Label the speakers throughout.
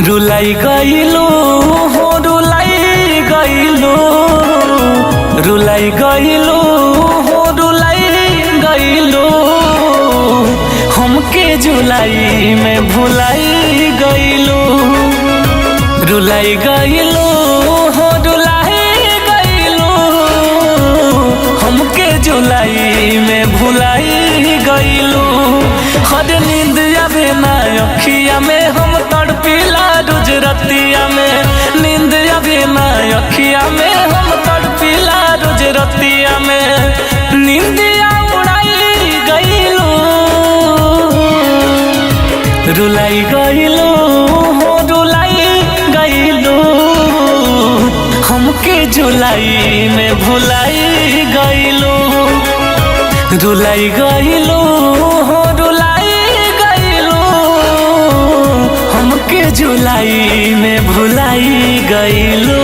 Speaker 1: रुलाई गइलो हो रुलाई गइलो, रुलाई गइलो हो रुलाई गइलो, हमके जुलाई में भुलाई गइलो। रुलाई गइलो हो रुलाई गइलो, हमके जुलाई में भुलाई गइलो। हर नींद आवे ना अखिया में, हम तड़पिला रोज रतिया में। नींद आवे ना अखिया में, हम तड़पिला रोज रतिया में। नींदिया उड़ाई गइलो, रुलाई गइलो हो रुलाई गइलो, हमके जुलाई में भुलाई गइलो। रुलाई गइलो हो रुलाई गइलो, हमके जुलाई में भुलाई गइलो।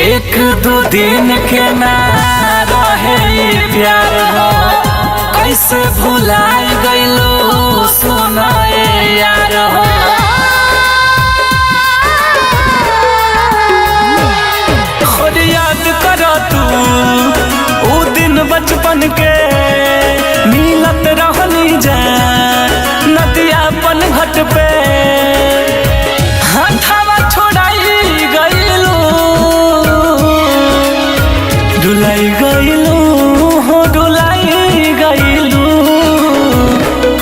Speaker 1: एक दो दिन के ना रहे प्यार हो, कैसे भुलाई गइलो सुनाए यार हो। खुद याद कर तू वो दिन बचपन के, मिलत रहनी जा नदियापन घट पे। हथवा छोड़ाई गइलो, रुलाई गइलो हो रुलाई गइलो,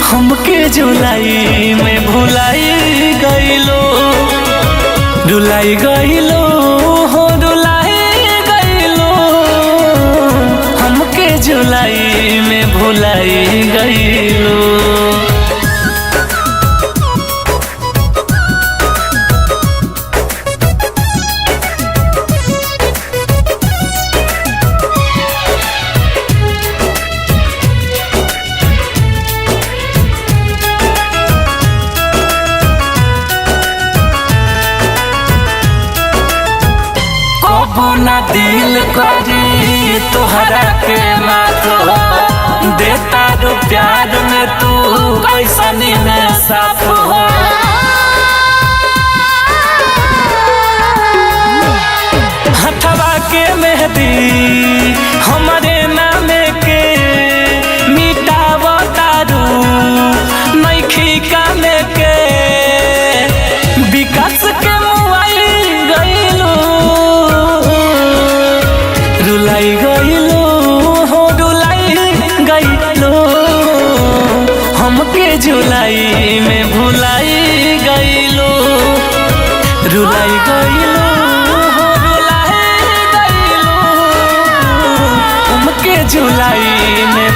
Speaker 1: हमके जुलाई में भुलाई गइलो। रुलाई गइलो हो रुलाई गइलो, हमके जुलाई में भुलाई गइलो। ना दिल करी तोहरा के मात हो, देता रो प्यार में तू कैसनी में साफ हो। हथवा के मेहंदी हमारे नाम के, मिटावा तारू नइखी काम के। विकास के मुआई गइलो, रुलाई गइलो हो रुलाई गइलो, हमके जुलाई में भुलाई गइलो। रुलाई गइलो हो रुलाई गइलो, हमके जुलाई में